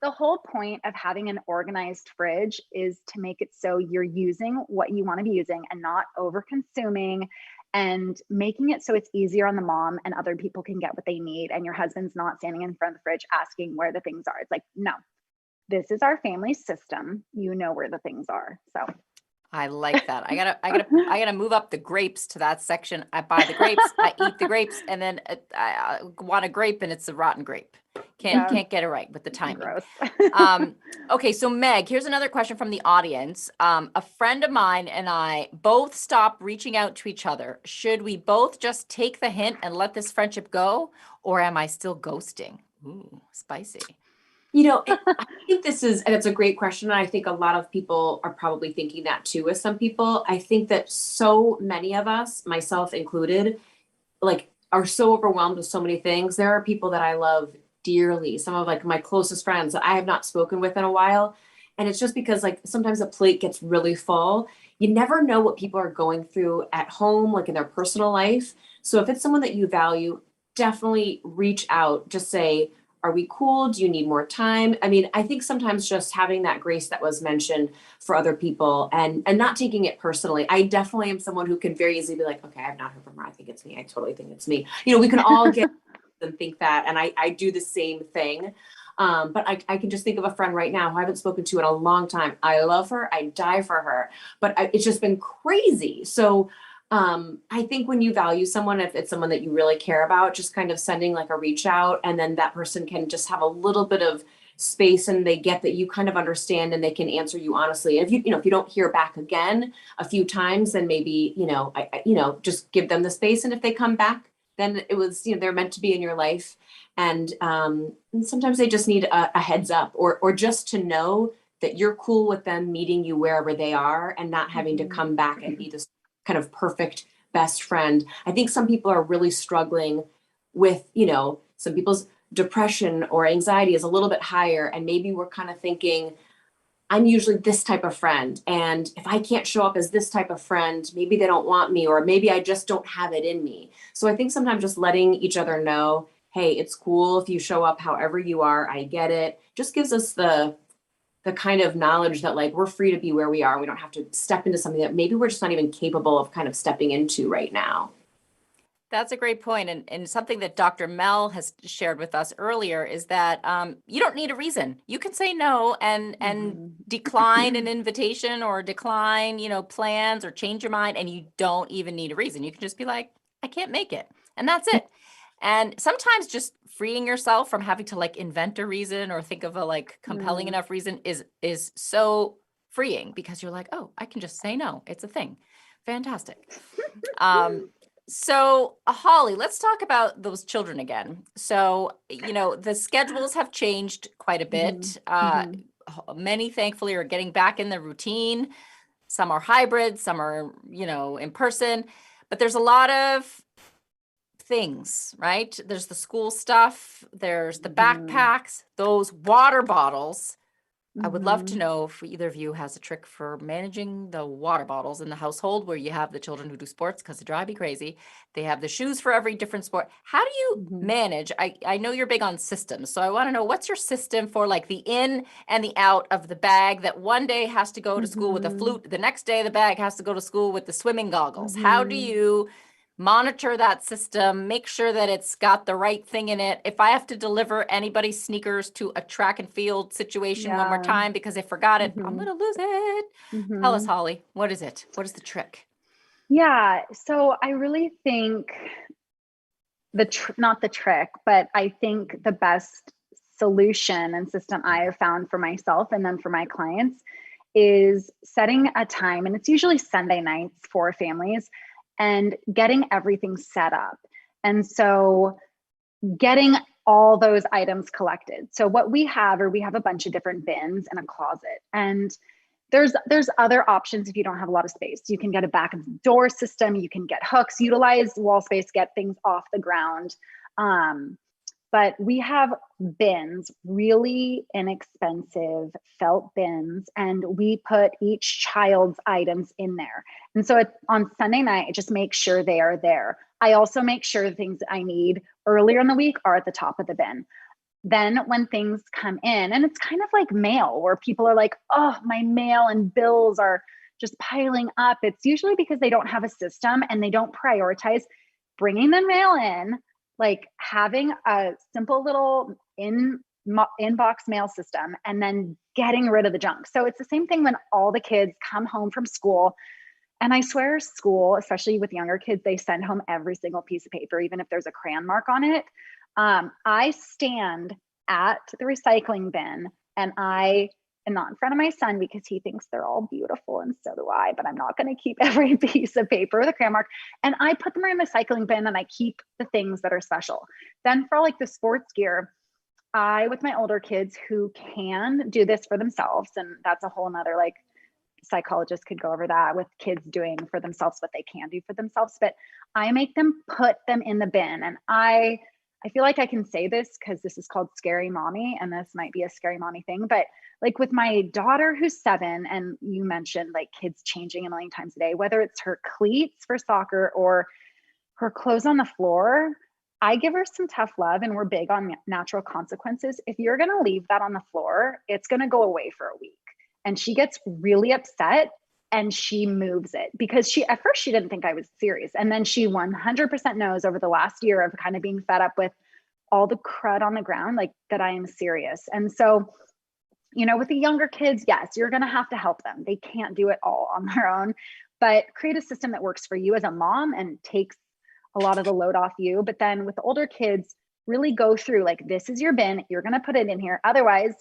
the whole point of having an organized fridge is to make it so you're using what you want to be using and not over consuming, and making it so it's easier on the mom and other people can get what they need. And your husband's not standing in front of the fridge asking where the things are. It's no. This is our family system. You know where the things are. So I like that. I gotta move up the grapes to that section. I buy the grapes, I eat the grapes, and then I want a grape and it's a rotten grape. Can't get it right with the timing. Okay, so Meg, here's another question from the audience. A friend of mine and I both stopped reaching out to each other. Should we both just take the hint and let this friendship go, or am I still ghosting? Ooh, spicy. I think it's a great question. And I think a lot of people are probably thinking that too with some people. I think that so many of us, myself included, are so overwhelmed with so many things. There are people that I love dearly, some of my closest friends that I have not spoken with in a while. And it's just because sometimes the plate gets really full. You never know what people are going through at home, in their personal life. So if it's someone that you value, definitely reach out, just say, are we cool? Do you need more time? I mean, I think sometimes just having that grace that was mentioned for other people and not taking it personally. I definitely am someone who can very easily be okay, I've not heard from her. I think it's me. I totally think it's me. We can all get and think that. And I do the same thing. But I can just think of a friend right now who I haven't spoken to in a long time. I love her. I die for her, but it's just been crazy. So I think when you value someone, if it's someone that you really care about, just kind of sending a reach out, and then that person can just have a little bit of space and they get that you kind of understand and they can answer you honestly. And if you don't hear back again a few times, then maybe, just give them the space. And if they come back, then it was, they're meant to be in your life. And sometimes they just need a heads up or just to know that you're cool with them meeting you wherever they are and not having to come back and be this kind of perfect best friend. I think some people are really struggling with, some people's depression or anxiety is a little bit higher. And maybe we're kind of thinking, I'm usually this type of friend. And if I can't show up as this type of friend, maybe they don't want me, or maybe I just don't have it in me. So I think sometimes just letting each other know, hey, it's cool if you show up however you are. I get it. Just gives us the kind of knowledge that like, we're free to be where we are. We don't have to step into something that maybe we're just not even capable of kind of stepping into right now. That's a great point. And something that Dr. Mel has shared with us earlier is that you don't need a reason. You can say no and decline an invitation or decline, plans or change your mind. And you don't even need a reason. You can just be like, I can't make it. And that's it. And sometimes just freeing yourself from having to like invent a reason or think of a like compelling enough reason is so freeing, because you're like, oh, I can just say no. It's a thing. Fantastic. So Holly, let's talk about those children again. So, the schedules have changed quite a bit. Many thankfully are getting back in the routine. Some are hybrid, some are, in person, but there's a lot of things, right? There's the school stuff, there's the backpacks, those water bottles. I would love to know if either of you has a trick for managing the water bottles in the household where you have the children who do sports, because they drive me crazy. They have the shoes for every different sport. How do you manage? I know you're big on systems, so I want to know, what's your system for like the in and the out of the bag that one day has to go to school with a flute, the next day the bag has to go to school with the swimming goggles? How do you monitor that system, make sure that it's got the right thing in it? If I have to deliver anybody's sneakers to a track and field situation one more time because they forgot it, I'm going to lose it. Tell us, Holly, what is it? What is the trick? Yeah. So I really think not the trick, but I think the best solution and system I have found for myself and then for my clients is setting a time, and it's usually Sunday nights for families, and getting everything set up. And so getting all those items collected. So what we have a bunch of different bins and a closet. And there's other options if you don't have a lot of space. You can get a back door system, you can get hooks, utilize wall space, get things off the ground. But we have bins, really inexpensive felt bins, and we put each child's items in there. And so on Sunday night, I just make sure they are there. I also make sure the things I need earlier in the week are at the top of the bin. Then when things come in, and it's kind of like mail where people are like, oh, my mail and bills are just piling up. It's usually because they don't have a system and they don't prioritize bringing the mail in, like having a simple little inbox mail system, and then getting rid of the junk. So it's the same thing when all the kids come home from school. And I swear school, especially with younger kids, they send home every single piece of paper, even if there's a crayon mark on it. I stand at the recycling bin, and I am not in front of my son because he thinks they're all beautiful, and so do I, but I'm not going to keep every piece of paper with a crayon mark. And I put them in the recycling bin, and I keep the things that are special. Then for like the sports gear, with my older kids who can do this for themselves, and that's a whole nother, like, psychologist could go over that with kids doing for themselves what they can do for themselves, but I make them put them in the bin. And I feel like I can say this because this is called Scary Mommy, and this might be a scary mommy thing, but like with my daughter who's 7, and you mentioned like kids changing a million times a day, whether it's her cleats for soccer or her clothes on the floor, I give her some tough love, and we're big on natural consequences. If you're going to leave that on the floor, it's going to go away for a week. And she gets really upset and she moves it because at first she didn't think I was serious. And then she 100% knows over the last year of kind of being fed up with all the crud on the ground, like that I am serious. And so, with the younger kids, yes, you're going to have to help them. They can't do it all on their own, but create a system that works for you as a mom and takes a lot of the load off you. But then with the older kids, really go through like, this is your bin. You're going to put it in here. Otherwise,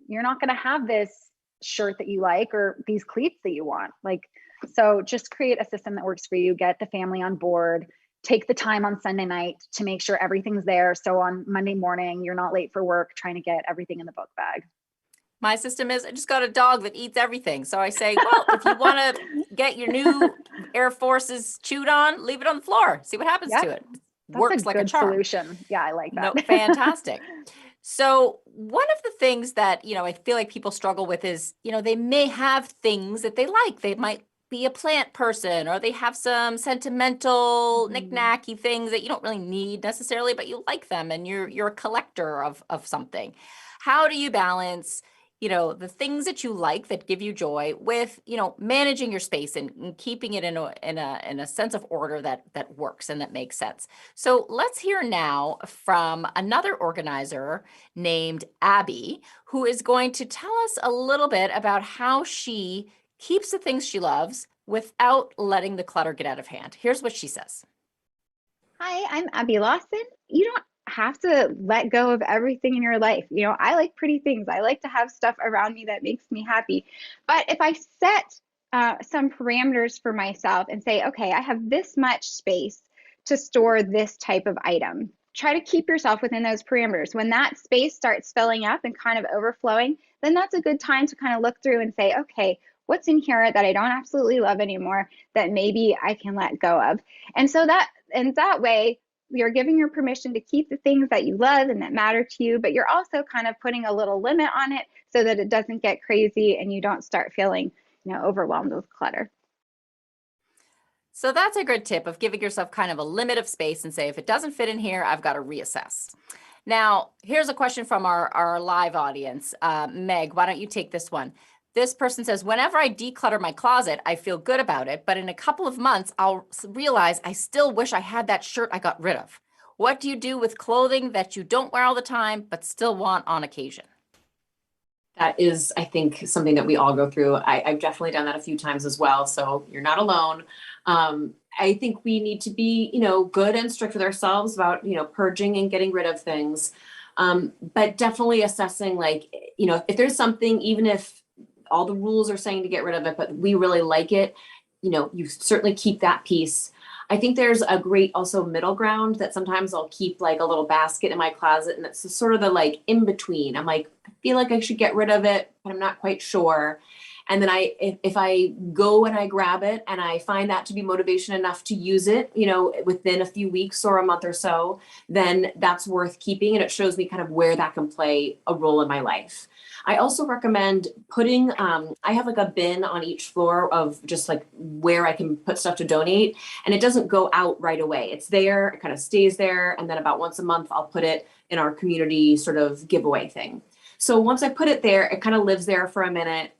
you're not going to have this shirt that you like or these cleats that you want. Like, so just create a system that works for you, get the family on board, take the time on Sunday night to make sure everything's there. So on Monday morning, you're not late for work trying to get everything in the book bag. My system is I just got a dog that eats everything. So I say, well, if you want to get your new Air Forces chewed on, leave it on the floor. See what happens to it. Works like a charm. Solution. Yeah, I like that. No, fantastic. So one of the things that, I feel like people struggle with is, they may have things that they like. They might be a plant person, or they have some sentimental knick-knacky things that you don't really need necessarily, but you like them and you're a collector of something. How do you balance the things that you like that give you joy with, managing your space and keeping it in a sense of order that works and that makes sense? So let's hear now from another organizer named Abby, who is going to tell us a little bit about how she keeps the things she loves without letting the clutter get out of hand. Here's what she says. Hi, I'm Abby Lawson. You don't have to let go of everything in your life. I like pretty things. I like to have stuff around me that makes me happy. But if I set some parameters for myself and say, okay, I have this much space to store this type of item, try to keep yourself within those parameters. When that space starts filling up and kind of overflowing, then that's a good time to kind of look through and say, okay, what's in here that I don't absolutely love anymore that maybe I can let go of? And so that way, you're giving your permission to keep the things that you love and that matter to you, but you're also kind of putting a little limit on it so that it doesn't get crazy and you don't start feeling, overwhelmed with clutter. So that's a good tip of giving yourself kind of a limit of space and say, if it doesn't fit in here, I've got to reassess. Now, here's a question from our live audience. Meg, why don't you take this one? This person says, whenever I declutter my closet, I feel good about it, but in a couple of months, I'll realize I still wish I had that shirt I got rid of. What do you do with clothing that you don't wear all the time, but still want on occasion? That is, I think, something that we all go through. I've definitely done that a few times as well. So you're not alone. I think we need to be, good and strict with ourselves about, purging and getting rid of things. But definitely assessing, if there's something, even if all the rules are saying to get rid of it, but we really like it, you certainly keep that piece. I think there's a great also middle ground that sometimes I'll keep like a little basket in my closet, and it's sort of the in between. I'm like, I feel like I should get rid of it, but I'm not quite sure. And then if I go and I grab it and I find that to be motivation enough to use it, within a few weeks or a month or so, then that's worth keeping. And it shows me kind of where that can play a role in my life. I also recommend putting, I have like a bin on each floor of just like where I can put stuff to donate, and it doesn't go out right away. It's there, it kind of stays there. And then about once a month, I'll put it in our community sort of giveaway thing. So once I put it there, it kind of lives there for a minute,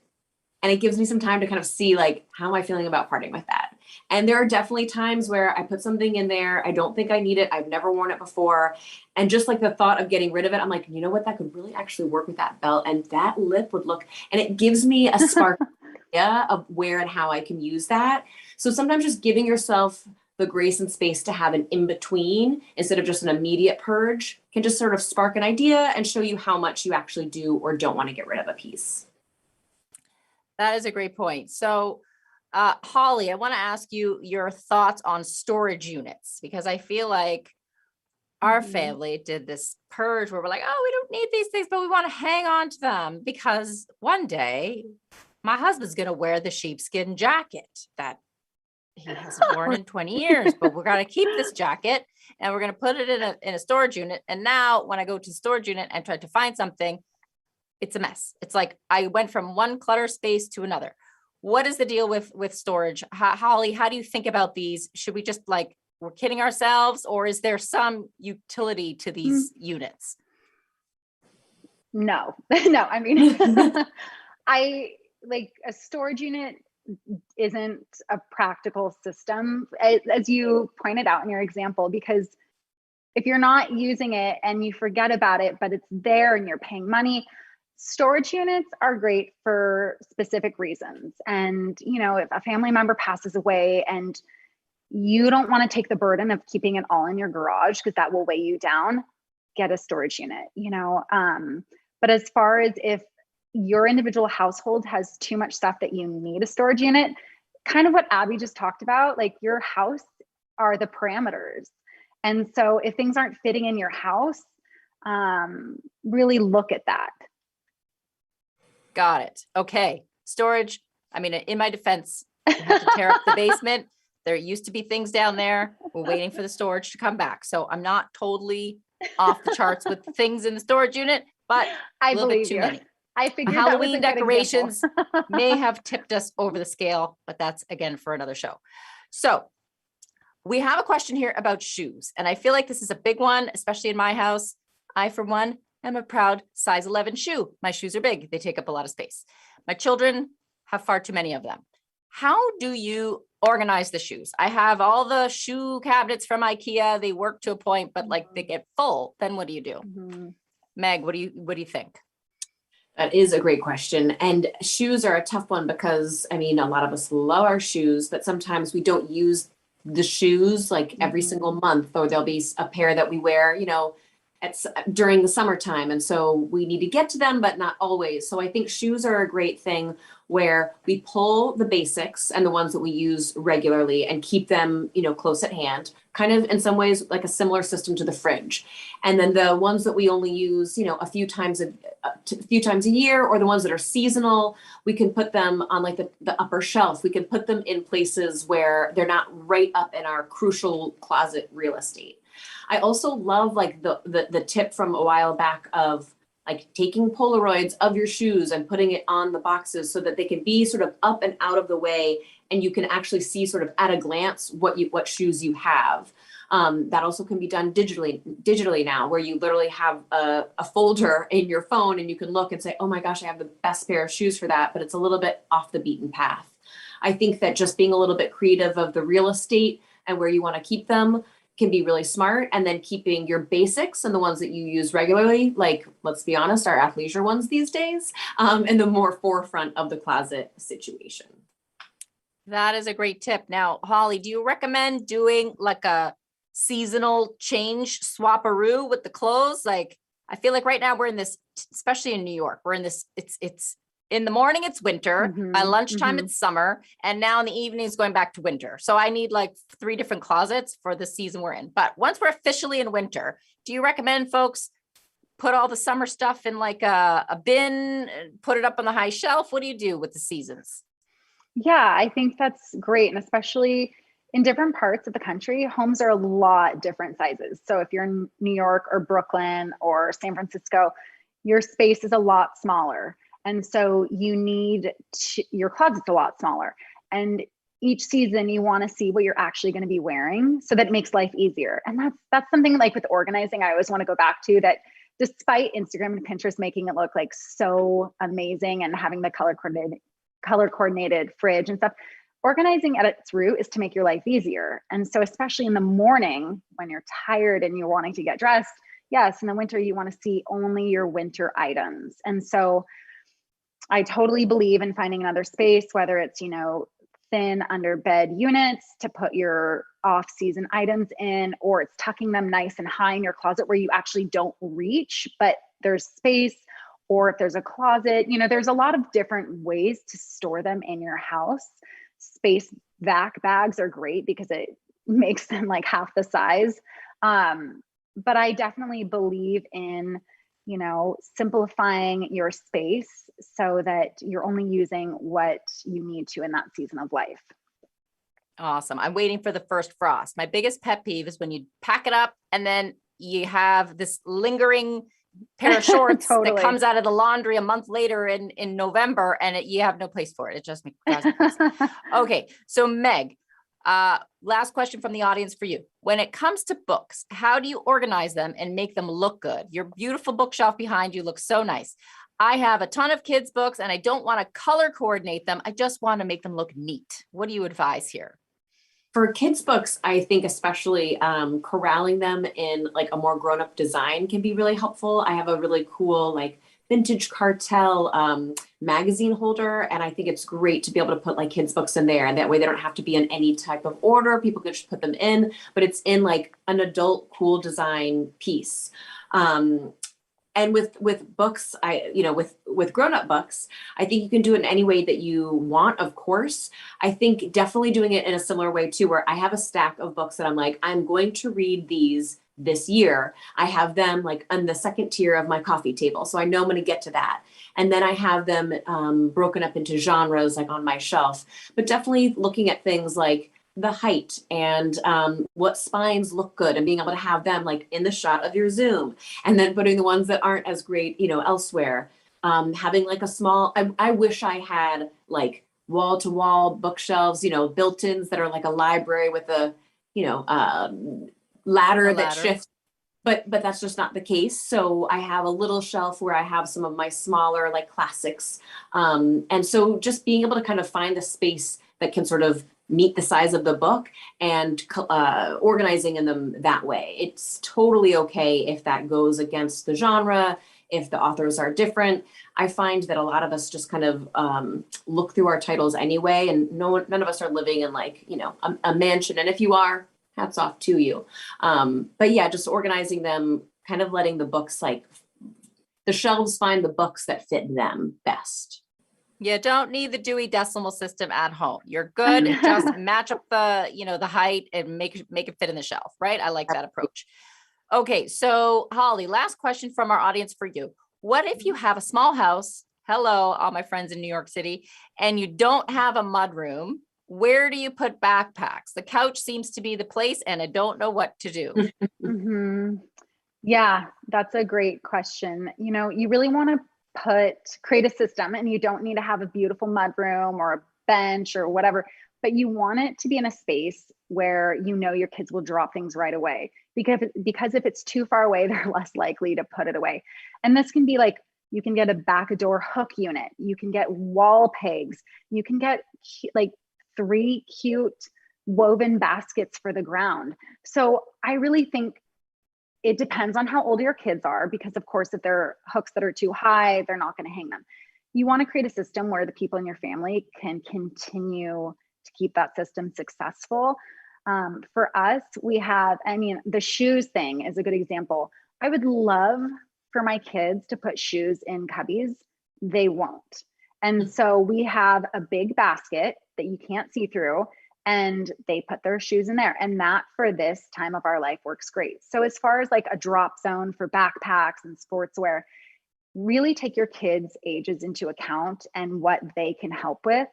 and it gives me some time to kind of see how am I feeling about parting with that? And there are definitely times where I put something in there. I don't think I need it. I've never worn it before. And just like the thought of getting rid of it, I'm like, you know what? That could really actually work with that belt, and that lip would look, and it gives me a spark idea of where and how I can use that. So sometimes just giving yourself the grace and space to have an in-between instead of just an immediate purge can just sort of spark an idea and show you how much you actually do or don't want to get rid of a piece. That is a great point. So Holly, I want to ask you your thoughts on storage units, because I feel like our family did this purge where we're like, oh, we don't need these things, but we want to hang on to them because one day my husband's going to wear the sheepskin jacket that he hasn't worn in 20 years, but we're going to keep this jacket and we're going to put it in a storage unit. And now when I go to the storage unit and try to find something, it's a mess. It's like I went from one clutter space to another. What is the deal with storage? Holly, how do you think about these? Should we just we're kidding ourselves, or is there some utility to these units? No, no. I mean, a storage unit isn't a practical system, as you pointed out in your example, because if you're not using it and you forget about it, but it's there and you're paying money, storage units are great for specific reasons. And, if a family member passes away and you don't want to take the burden of keeping it all in your garage because that will weigh you down, get a storage unit, But as far as if your individual household has too much stuff that you need a storage unit, kind of what Abby just talked about, your house are the parameters. And so if things aren't fitting in your house, really look at that. Got it. Okay. Storage. I mean, in my defense, we had to tear up the basement. There used to be things down there. We're waiting for the storage to come back. So I'm not totally off the charts with things in the storage unit, but I a little bit believe too you. many. I figured Halloween that was a good decorations example. may have tipped us over the scale, but that's again for another show. So we have a question here about shoes. And I feel like this is a big one, especially in my house. I, for one, am a proud size 11 shoe. My shoes are big. They take up a lot of space. My children have far too many of them. How do you organize the shoes? I have all the shoe cabinets from IKEA. They work to a point, but like they get full. Then what do you do? Mm-hmm. Meg, what do you think? That is a great question. And shoes are a tough one because, I mean, a lot of us love our shoes, but sometimes we don't use the shoes like every single month, or there'll be a pair that we wear, you know, during the summertime. And so we need to get to them, but not always. So I think shoes are a great thing where we pull the basics and the ones that we use regularly and keep them, you know, close at hand, kind of in some ways like a similar system to the fridge. And then the ones that we only use, you know, a few times a year, or the ones that are seasonal, we can put them on like the upper shelf. We can put them in places where they're not right up in our crucial closet real estate. I also love like the tip from a while back of like taking Polaroids of your shoes and putting it on the boxes so that they can be sort of up and out of the way, and you can actually see sort of at a glance what shoes you have. That also can be done digitally now, where you literally have a folder in your phone and you can look and say, oh my gosh, I have the best pair of shoes for that, but it's a little bit off the beaten path. I think that just being a little bit creative of the real estate and where you want to keep them can be really smart. And then keeping your basics and the ones that you use regularly, like, let's be honest, our athleisure ones these days, in the more forefront of the closet situation. That is a great tip. Now, Holly, do you recommend doing like a seasonal change swap-a-roo with the clothes? Like, I feel like right now we're in this, especially in New York, we're in this, it's in the morning, it's winter. By lunchtime, it's summer. And now in the evening, it's going back to winter. So I need like 3 different closets for the season we're in. But once we're officially in winter, do you recommend folks put all the summer stuff in like a bin, put it up on the high shelf? What do you do with the seasons? Yeah, I think that's great. And especially in different parts of the country, homes are a lot different sizes. So if you're in New York or Brooklyn or San Francisco, your space is a lot smaller. And so you need your closet's a lot smaller. And each season you want to see what you're actually going to be wearing, so that it makes life easier. And that's something like with organizing, I always want to go back to that. Despite Instagram and Pinterest making it look like so amazing and having the color coordinated fridge and stuff, organizing at its root is to make your life easier. And so especially in the morning when you're tired and you're wanting to get dressed, yes, in the winter you want to see only your winter items. And so I totally believe in finding another space, whether it's, you know, thin under bed units to put your off-season items in, or it's tucking them nice and high in your closet where you actually don't reach, but there's space. Or if there's a closet, you know, there's a lot of different ways to store them in your house. Space vac bags are great because it makes them like half the size. But I definitely believe in, you know, simplifying your space so that you're only using what you need to in that season of life. Awesome. I'm waiting for the first frost. My biggest pet peeve is when you pack it up and then you have this lingering pair of shorts Totally. that comes out of the laundry a month later in November, and you have no place for it. It just drives me crazy. Okay. So Meg, last question from the audience for you. When it comes to books, how do you organize them and make them look good? Your beautiful bookshelf behind you looks so nice. I have a ton of kids' books and I don't want to color coordinate them. I just want to make them look neat. What do you advise here? For kids' books, I think especially corralling them in like a more grown-up design can be really helpful. I have a really cool like vintage cartel magazine holder, and I think it's great to be able to put like kids' books in there, and that way they don't have to be in any type of order. People can just put them in, but it's in like an adult cool design piece. And with books, with grown-up books, I think you can do it in any way that you want, of course. I think definitely doing it in a similar way too, where I have a stack of books that I'm like, I'm going to read these this year. I have them like on the second tier of my coffee table. So I know I'm going to get to that. And then I have them broken up into genres like on my shelf, but definitely looking at things like the height and what spines look good and being able to have them like in the shot of your Zoom, and then putting the ones that aren't as great, elsewhere. Having like a small, I wish I had like wall to wall bookshelves, built-ins that are like a library with a, ladder that shifts. But that's just not the case. So I have a little shelf where I have some of my smaller like classics. And so just being able to kind of find the space that can sort of meet the size of the book and organizing in them that way. It's totally okay if that goes against the genre, if the authors are different. I find that a lot of us just kind of look through our titles anyway, and none of us are living in like, a mansion. And if you are, hats off to you. But yeah, just organizing them, kind of letting the books, like the shelves find the books that fit them best. You don't need the Dewey Decimal System at home. You're good. Just match up the height and make it fit in the shelf, right? I like that approach. Okay, so Holly, last question from our audience for you. What if you have a small house? Hello, all my friends in New York City, and you don't have a mudroom. Where do you put backpacks? The couch seems to be the place, and I don't know what to do. Mm-hmm. Yeah, that's a great question. You really want to create a system, and you don't need to have a beautiful mudroom or a bench or whatever, but you want it to be in a space where your kids will drop things right away. Because if it's too far away, they're less likely to put it away. And this can be like, you can get a back door hook unit, you can get wall pegs, you can get like 3 cute woven baskets for the ground. So I really think it depends on how old your kids are, because of course, if they're hooks that are too high, they're not going to hang them. You want to create a system where the people in your family can continue to keep that system successful. For us, we have, the shoes thing is a good example. I would love for my kids to put shoes in cubbies. They won't. And so we have a big basket that you can't see through, and they put their shoes in there. And that for this time of our life works great. So as far as like a drop zone for backpacks and sportswear, really take your kids' ages into account and what they can help with.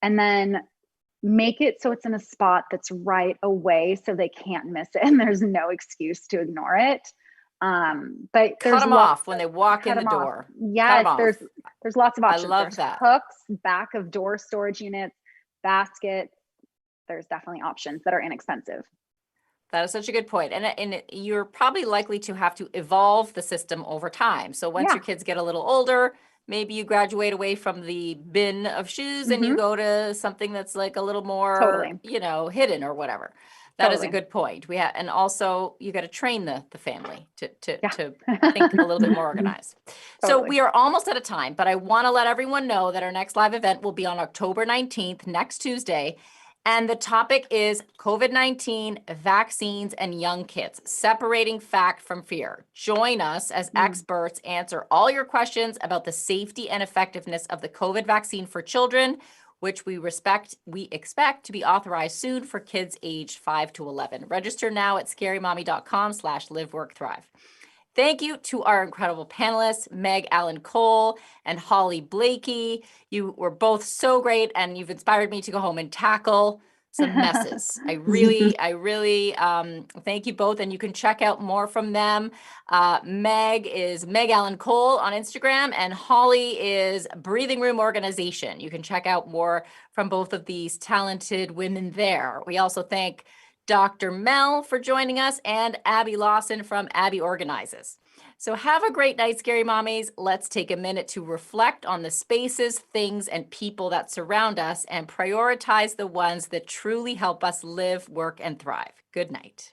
And then make it so it's in a spot that's right away so they can't miss it and there's no excuse to ignore it. But cut them off when they walk in the door. Yes, there's lots of options. I love there's that. Hooks, back of door storage units, basket. There's definitely options that are inexpensive. That is such a good point. And you're probably likely to have to evolve the system over time. So once your kids get a little older, maybe you graduate away from the bin of shoes and you go to something that's like a little more, hidden or whatever. That is a good point. And also you got to train the family to think a little bit more organized. So we are almost out of time, but I want to let everyone know that our next live event will be on October 19th, next Tuesday. And the topic is COVID-19, vaccines, and young kids, separating fact from fear. Join us as experts answer all your questions about the safety and effectiveness of the COVID vaccine for children, which we expect to be authorized soon for kids aged 5 to 11. Register now at scarymommy.com/live.work.thrive. Thank you to our incredible panelists, Meg Allan Cole and Holly Blakey. You were both so great, and you've inspired me to go home and tackle some messes. I really thank you both, and you can check out more from them. Meg is Meg Allan Cole on Instagram, and Holly is Breathing Room Organization. You can check out more from both of these talented women there. We also thank Dr. Mel for joining us, and Abby Lawson from Abby Organizes. So have a great night, Scary Mommies. Let's take a minute to reflect on the spaces, things, and people that surround us and prioritize the ones that truly help us live, work, and thrive. Good night.